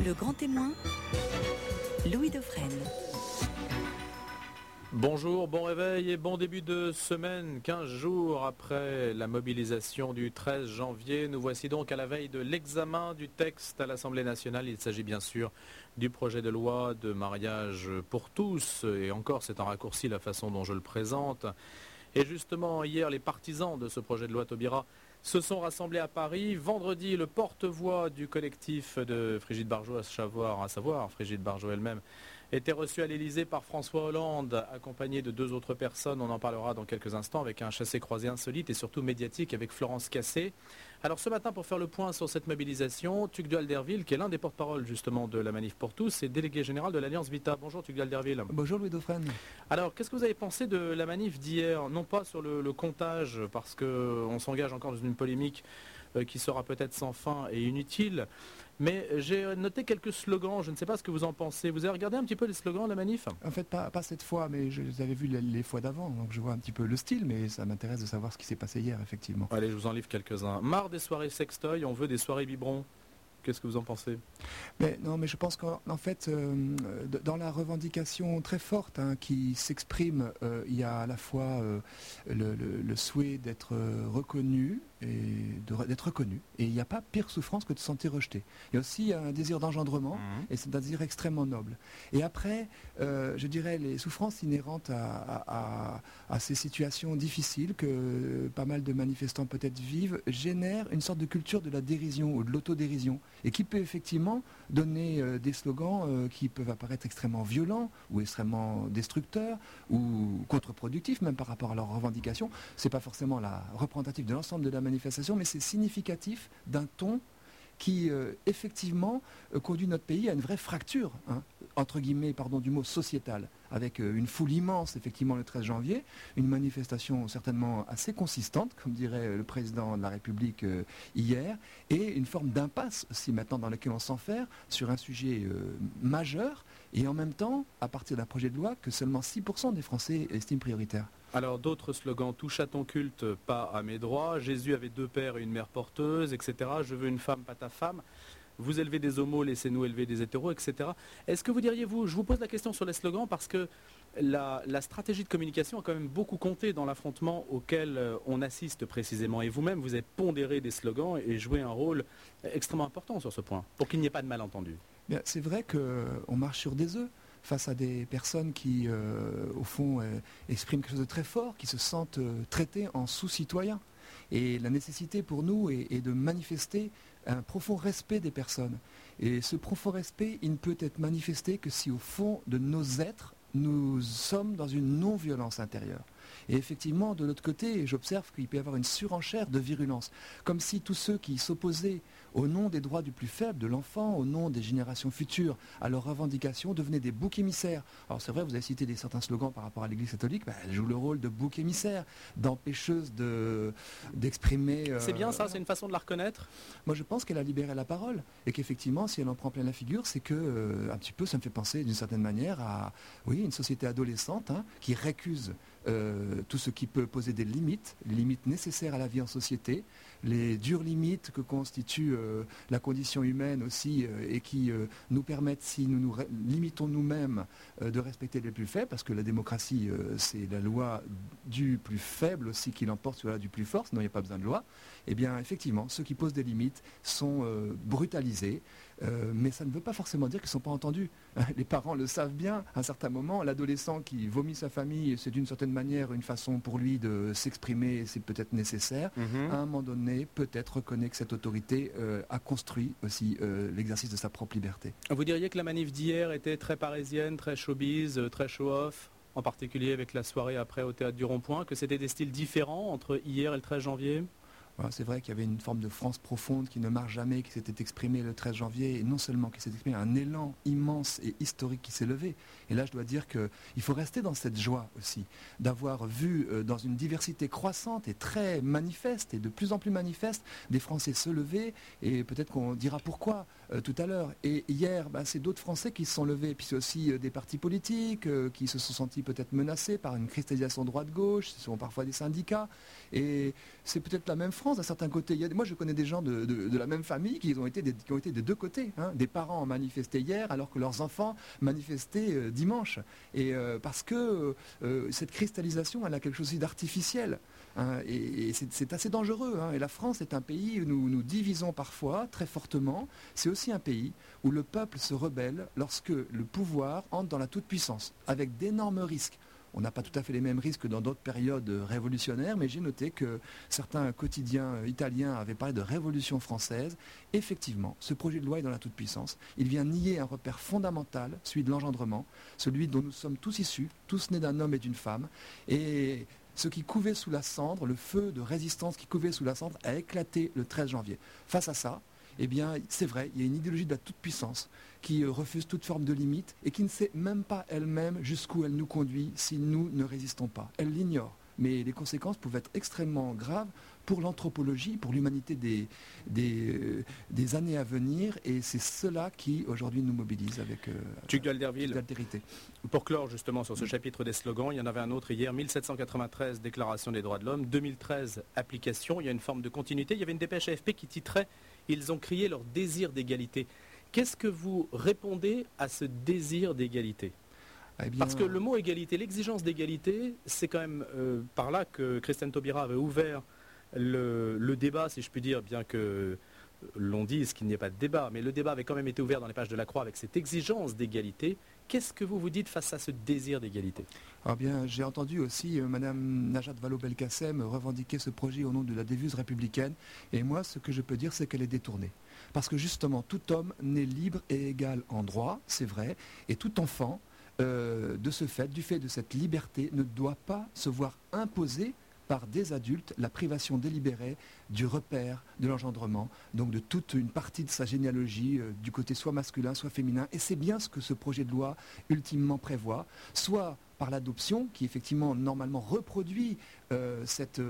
Le grand témoin, Louis Dauphren. Bonjour, bon réveil et bon début de semaine. 15 jours après la mobilisation du 13 janvier, nous voici donc à la veille de l'examen du texte à l'Assemblée nationale. Il s'agit bien sûr du projet de loi de mariage pour tous. Et encore, c'est un raccourci la façon dont je le présente. Et justement, hier, les partisans de ce projet de loi Taubira se sont rassemblés à Paris. Vendredi, le porte-voix du collectif de Brigitte Bardot, à savoir Brigitte Bardot elle-même, était reçu à l'Elysée par François Hollande, accompagné de 2 autres personnes. On en parlera dans quelques instants avec un chassé-croisé insolite et surtout médiatique avec Florence Cassé. Alors ce matin, pour faire le point sur cette mobilisation, Tugdual Derville, qui est l'un des porte-parole justement de la Manif pour tous, et délégué général de l'Alliance Vita. Bonjour Tugdual Derville. Bonjour Louis Dauphren. Alors qu'est-ce que vous avez pensé de la manif d'hier? Non pas sur le comptage, parce qu'on s'engage encore dans une polémique qui sera peut-être sans fin et inutile. Mais j'ai noté quelques slogans, je ne sais pas ce que vous en pensez. Vous avez regardé un petit peu les slogans de la manif? En fait, pas cette fois, mais je les avais vus les fois d'avant, donc je vois un petit peu le style, mais ça m'intéresse de savoir ce qui s'est passé hier, effectivement. Allez, je vous en livre quelques-uns. Marre des soirées sextoy, on veut des soirées biberons. Qu'est-ce que vous en pensez? Mais je pense qu'en fait, dans la revendication très forte qui s'exprime, il y a à la fois le souhait d'être reconnu d'être reconnu. Et il n'y a pas pire souffrance que de se sentir rejeté. Il y a aussi un désir d'engendrement, et c'est un désir extrêmement noble. Et après, je dirais, les souffrances inhérentes à ces situations difficiles que pas mal de manifestants peut-être vivent, génèrent une sorte de culture de la dérision ou de l'autodérision, et qui peut effectivement donner des slogans qui peuvent apparaître extrêmement violents ou extrêmement destructeurs ou contre-productifs même par rapport à leurs revendications. C'est pas forcément la représentative de l'ensemble de la manifestation, mais c'est significatif d'un ton qui effectivement conduit notre pays à une vraie fracture, entre guillemets, pardon du mot, sociétale, avec une foule immense effectivement le 13 janvier, une manifestation certainement assez consistante, comme dirait le président de la République hier, et une forme d'impasse aussi maintenant dans laquelle on s'enferre sur un sujet majeur, et en même temps, à partir d'un projet de loi que seulement 6% des Français estiment prioritaire. Alors d'autres slogans, touche à ton culte, pas à mes droits, Jésus avait 2 pères et une mère porteuse, etc. Je veux une femme, pas ta femme, vous élevez des homos, laissez-nous élever des hétéros, etc. Est-ce que vous diriez, je vous pose la question sur les slogans parce que la stratégie de communication a quand même beaucoup compté dans l'affrontement auquel on assiste précisément. Et vous-même, vous avez pondéré des slogans et joué un rôle extrêmement important sur ce point, pour qu'il n'y ait pas de malentendu. Bien, c'est vrai qu'on marche sur des œufs face à des personnes qui, au fond, expriment quelque chose de très fort, qui se sentent traitées en sous-citoyens. Et la nécessité pour nous est de manifester un profond respect des personnes. Et ce profond respect, il ne peut être manifesté que si, au fond de nos êtres, nous sommes dans une non-violence intérieure. Et effectivement, de l'autre côté, j'observe qu'il peut y avoir une surenchère de virulence. Comme si tous ceux qui s'opposaient au nom des droits du plus faible, de l'enfant, au nom des générations futures, à leurs revendications, devenaient des boucs émissaires. Alors c'est vrai, vous avez cité certains slogans par rapport à l'Église catholique, elle joue le rôle de bouc émissaire, d'empêcheuse d'exprimer... C'est bien ça, c'est une façon de la reconnaître? Moi je pense qu'elle a libéré la parole, et qu'effectivement, si elle en prend plein la figure, c'est que, un petit peu, ça me fait penser d'une certaine manière à, oui, une société adolescente qui récuse tout ce qui peut poser des limites, les limites nécessaires à la vie en société, les dures limites que constitue la condition humaine aussi et qui nous permettent, si nous nous limitons nous-mêmes, de respecter les plus faibles, parce que la démocratie, c'est la loi du plus faible aussi qui l'emporte sur la loi du plus fort, sinon il n'y a pas besoin de loi. Eh bien, effectivement, ceux qui posent des limites sont brutalisés, mais ça ne veut pas forcément dire qu'ils ne sont pas entendus. Les parents le savent bien, à un certain moment, l'adolescent qui vomit sa famille, c'est d'une certaine manière une façon pour lui de s'exprimer, c'est peut-être nécessaire. À un moment donné, peut-être reconnaît que cette autorité a construit aussi l'exercice de sa propre liberté. Vous diriez que la manif d'hier était très parisienne, très showbiz, très show-off, en particulier avec la soirée après au Théâtre du Rond-Point, que c'était des styles différents entre hier et le 13 janvier? Voilà, c'est vrai qu'il y avait une forme de France profonde qui ne marche jamais, qui s'était exprimée le 13 janvier, et non seulement qui s'est exprimé, un élan immense et historique qui s'est levé. Et là, je dois dire qu'il faut rester dans cette joie aussi, d'avoir vu dans une diversité croissante et très manifeste, et de plus en plus manifeste, des Français se lever, et peut-être qu'on dira pourquoi, tout à l'heure. Et hier, c'est d'autres Français qui se sont levés, et puis c'est aussi des partis politiques qui se sont sentis peut-être menacés par une cristallisation droite-gauche, ce sont parfois des syndicats, et c'est peut-être la même France d'un certain côté. Moi je connais des gens de la même famille qui ont été des deux côtés. Des parents ont manifesté hier alors que leurs enfants manifestaient dimanche. Et parce que cette cristallisation, elle a quelque chose aussi d'artificiel. Et c'est assez dangereux. Et la France est un pays où nous divisons parfois très fortement. C'est aussi un pays où le peuple se rebelle lorsque le pouvoir entre dans la toute-puissance, avec d'énormes risques. On n'a pas tout à fait les mêmes risques que dans d'autres périodes révolutionnaires, mais j'ai noté que certains quotidiens italiens avaient parlé de révolution française. Effectivement, ce projet de loi est dans la toute-puissance. Il vient nier un repère fondamental, celui de l'engendrement, celui dont nous sommes tous issus, tous nés d'un homme et d'une femme. Et ce qui couvait sous la cendre, le feu de résistance qui couvait sous la cendre, a éclaté le 13 janvier. Face à ça, eh bien, c'est vrai, il y a une idéologie de la toute-puissance qui refuse toute forme de limite et qui ne sait même pas elle-même jusqu'où elle nous conduit si nous ne résistons pas. Elle l'ignore. Mais les conséquences peuvent être extrêmement graves pour l'anthropologie, pour l'humanité des années à venir. Et c'est cela qui, aujourd'hui, nous mobilise avec l'altérité. Pour clore justement sur ce chapitre des slogans, il y en avait un autre hier, 1793, Déclaration des droits de l'homme, 2013, application. Il y a une forme de continuité. Il y avait une dépêche AFP qui titrait « Ils ont crié leur désir d'égalité ». Qu'est-ce que vous répondez à ce désir d'égalité ? Parce que le mot égalité, l'exigence d'égalité, c'est quand même par là que Christiane Taubira avait ouvert le débat, si je puis dire, bien que l'on dise qu'il n'y ait pas de débat, mais le débat avait quand même été ouvert dans les pages de la Croix avec cette exigence d'égalité. Qu'est-ce que vous vous dites face à ce désir d'égalité ? Alors bien, j'ai entendu aussi Madame Najat Vallaud-Belkacem revendiquer ce projet au nom de la devise républicaine, et moi, ce que je peux dire, c'est qu'elle est détournée. Parce que justement, tout homme n'est libre et égal en droit, c'est vrai, et tout enfant, du fait de cette liberté, ne doit pas se voir imposer par des adultes la privation délibérée du repère, de l'engendrement, donc de toute une partie de sa généalogie, du côté soit masculin, soit féminin. Et c'est bien ce que ce projet de loi ultimement prévoit, soit par l'adoption, qui effectivement normalement reproduit cette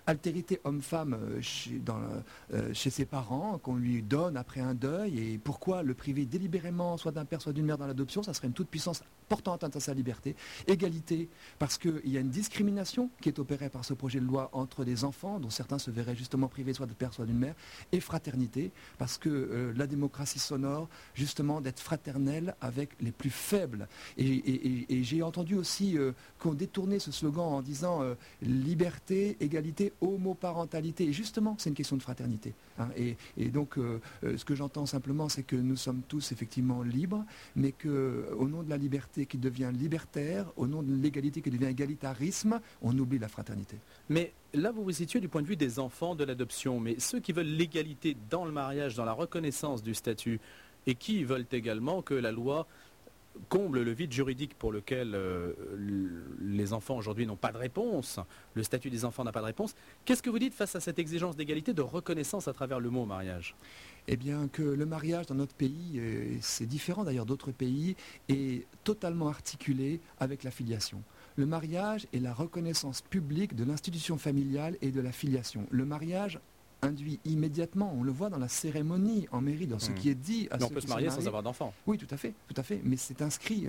altérité homme-femme chez ses parents, qu'on lui donne après un deuil, et pourquoi le priver délibérément, soit d'un père, soit d'une mère dans l'adoption, ça serait une toute-puissance portant atteinte à sa liberté. Égalité, parce qu'il y a une discrimination qui est opérée par ce projet de loi entre des enfants, dont certains se verraient justement privés soit de père, soit d'une mère, et fraternité, parce que la démocratie sonore, justement, d'être fraternelle avec les plus faibles. Et j'ai entendu aussi qu'on détournait ce slogan en disant liberté, égalité, homoparentalité. Et justement, c'est une question de fraternité. Et donc, ce que j'entends simplement, c'est que nous sommes tous effectivement libres, mais qu'au nom de la liberté qui devient libertaire, au nom de l'égalité qui devient égalitarisme, on oublie la fraternité. Mais là, vous vous situez du point de vue des enfants de l'adoption, mais ceux qui veulent l'égalité dans le mariage, dans la reconnaissance du statut, et qui veulent également que la loi comble le vide juridique pour lequel les enfants aujourd'hui n'ont pas de réponse, le statut des enfants n'a pas de réponse. Qu'est-ce que vous dites face à cette exigence d'égalité, de reconnaissance à travers le mot mariage ? Eh bien, que le mariage dans notre pays, c'est différent d'ailleurs d'autres pays, est totalement articulé avec la filiation. Le mariage est la reconnaissance publique de l'institution familiale et de la filiation. Le mariage induit immédiatement, on le voit dans la cérémonie en mairie, dans ce qui est dit à ceux qui sont mariés. On peut se marier sans avoir d'enfant. Oui, tout à fait, mais c'est inscrit.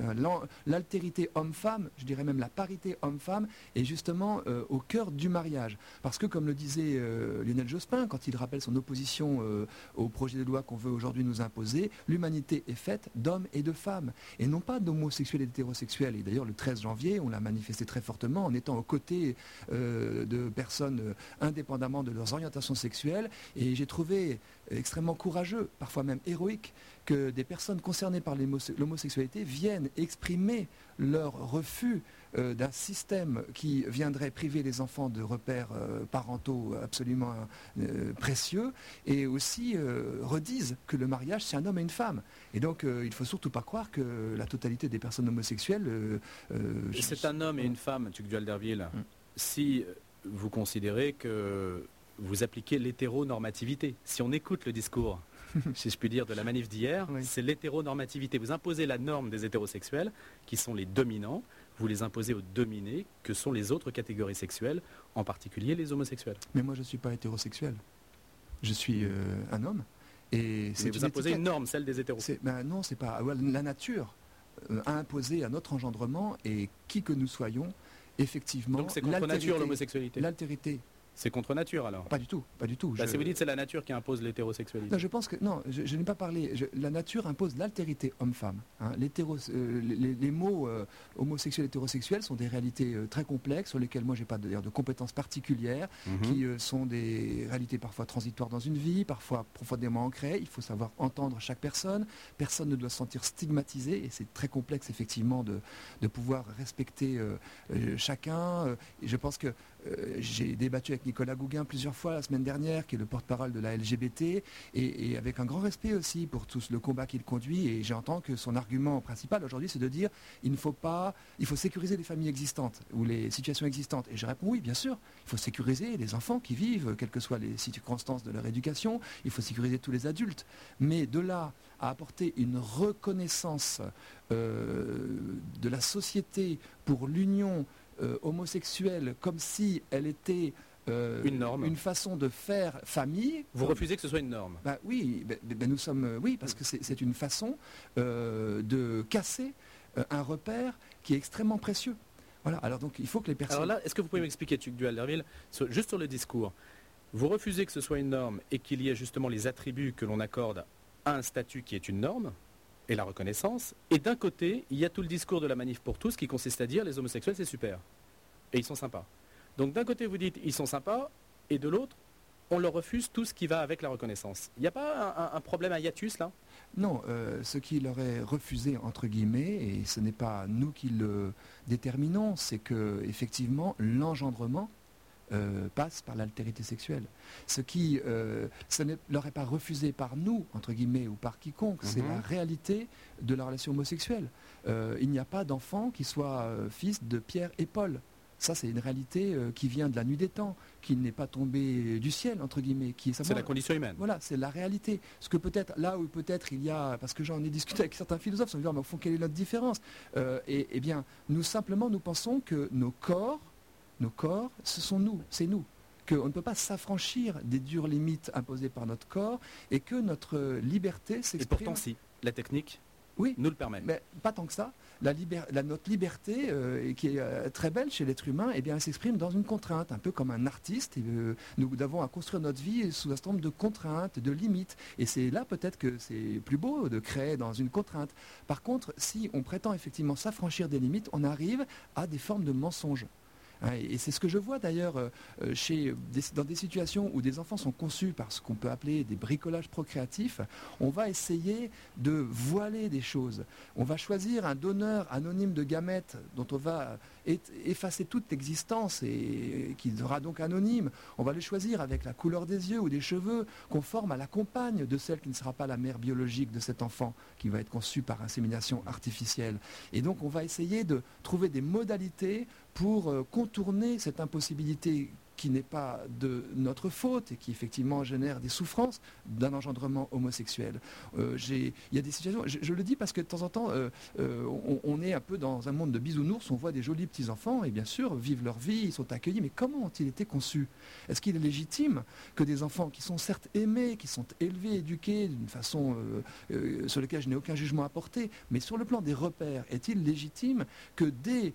L'altérité homme-femme, je dirais même la parité homme-femme, est justement au cœur du mariage. Parce que, comme le disait Lionel Jospin, quand il rappelle son opposition au projet de loi qu'on veut aujourd'hui nous imposer, l'humanité est faite d'hommes et de femmes, et non pas d'homosexuels et d'hétérosexuels. Et d'ailleurs, le 13 janvier, on l'a manifesté très fortement en étant aux côtés de personnes indépendamment de leurs orientations sexuelles. Et j'ai trouvé extrêmement courageux, parfois même héroïque, que des personnes concernées par l'homosexualité viennent exprimer leur refus d'un système qui viendrait priver les enfants de repères parentaux absolument précieux, et aussi redisent que le mariage c'est un homme et une femme. Et donc il ne faut surtout pas croire que la totalité des personnes homosexuelles... c'est un homme et une femme, Tuc Duhalderville. Si vous considérez que vous appliquez l'hétéronormativité. Si on écoute le discours, si je puis dire, de la manif d'hier, oui. C'est l'hétéronormativité. Vous imposez la norme des hétérosexuels, qui sont les dominants, vous les imposez aux dominés, que sont les autres catégories sexuelles, en particulier les homosexuels. Mais moi, je ne suis pas hétérosexuel. Je suis un homme. Et Mais vous imposez une norme, celle des hétéros. Non, c'est pas. La nature a imposé à notre engendrement, et qui que nous soyons, effectivement. Donc c'est contre nature l'homosexualité. L'altérité. C'est contre nature alors. Pas du tout, pas du tout. Si vous dites c'est la nature qui impose l'hétérosexualité. Non, je pense que je n'ai pas parlé. La nature impose l'altérité homme-femme. Hein. Les mots homosexuel, hétérosexuel sont des réalités très complexes sur lesquelles moi j'ai pas d'ailleurs de compétences particulières, qui sont des réalités parfois transitoires dans une vie, parfois profondément ancrées. Il faut savoir entendre chaque personne. Personne ne doit se sentir stigmatisé, et c'est très complexe effectivement de pouvoir respecter chacun. Et je pense que j'ai débattu avec Nicolas Gouguin plusieurs fois la semaine dernière, qui est le porte-parole de la LGBT, et avec un grand respect aussi pour tout le combat qu'il conduit. Et j'entends que son argument principal aujourd'hui, c'est de dire il faut sécuriser les familles existantes ou les situations existantes. Et je réponds oui, bien sûr, il faut sécuriser les enfants qui vivent, quelles que soient les circonstances de leur éducation, il faut sécuriser tous les adultes. Mais de là à apporter une reconnaissance de la société pour l'union homosexuelle comme si elle était une norme, une façon de faire famille. Vous refusez que ce soit une norme? Oui, nous sommes parce que c'est une façon de casser un repère qui est extrêmement précieux. Voilà. Alors donc il faut que les personnes. Alors là, est-ce que vous pouvez m'expliquer, Tuc Duhalderville, juste sur le discours, vous refusez que ce soit une norme et qu'il y ait justement les attributs que l'on accorde à un statut qui est une norme et la reconnaissance, et d'un côté, il y a tout le discours de la manif pour tous qui consiste à dire les homosexuels c'est super, et ils sont sympas. Donc d'un côté vous dites ils sont sympas, et de l'autre, on leur refuse tout ce qui va avec la reconnaissance. Il n'y a pas un problème, un hiatus là? Non, ce qui leur est refusé entre guillemets, et ce n'est pas nous qui le déterminons, c'est que effectivement l'engendrement passe par l'altérité sexuelle. Ce qui ne leur est pas refusé par nous, entre guillemets, ou par quiconque, c'est la réalité de la relation homosexuelle. Il n'y a pas d'enfant qui soit fils de Pierre et Paul. Ça, c'est une réalité qui vient de la nuit des temps, qui n'est pas tombée du ciel, entre guillemets. C'est la condition humaine. Voilà, c'est la réalité. Ce que peut-être, là où peut-être il y a, parce que j'en ai discuté avec certains philosophes, ils me disent, mais au fond, quelle est notre différence? Eh bien, nous pensons que nos corps, ce sont nous, c'est nous. Qu'on ne peut pas s'affranchir des dures limites imposées par notre corps, et que notre liberté s'exprime. Et pourtant, si, la technique nous le permet. Mais pas tant que ça. Notre liberté, qui est très belle chez l'être humain, eh bien, elle s'exprime dans une contrainte, un peu comme un artiste. Nous avons à construire notre vie sous un certain nombre de contraintes, de limites. Et c'est là peut-être que c'est plus beau de créer dans une contrainte. Par contre, si on prétend effectivement s'affranchir des limites, on arrive à des formes de mensonges. Et c'est ce que je vois d'ailleurs dans des situations où des enfants sont conçus par ce qu'on peut appeler des bricolages procréatifs. On va essayer de voiler des choses. On va choisir un donneur anonyme de gamètes dont on va effacer toute l'existence et qui sera donc anonyme. On va le choisir avec la couleur des yeux ou des cheveux conforme à la compagne de celle qui ne sera pas la mère biologique de cet enfant qui va être conçu par insémination artificielle. Et donc on va essayer de trouver des modalités pour contourner cette impossibilité qui n'est pas de notre faute et qui effectivement génère des souffrances d'un engendrement homosexuel. Il y a des situations, je le dis parce que de temps en temps, on est un peu dans un monde de bisounours, on voit des jolis petits-enfants et bien sûr, vivent leur vie, ils sont accueillis, mais comment ont-ils été conçus? Est-ce qu'il est légitime que des enfants qui sont certes aimés, qui sont élevés, éduqués d'une façon sur laquelle je n'ai aucun jugement à porter, mais sur le plan des repères, est-il légitime que dès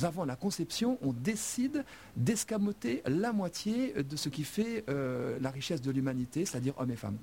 avant la conception, on décide d'escamoter la moitié de ce qui fait la richesse de l'humanité, c'est-à-dire hommes et femmes?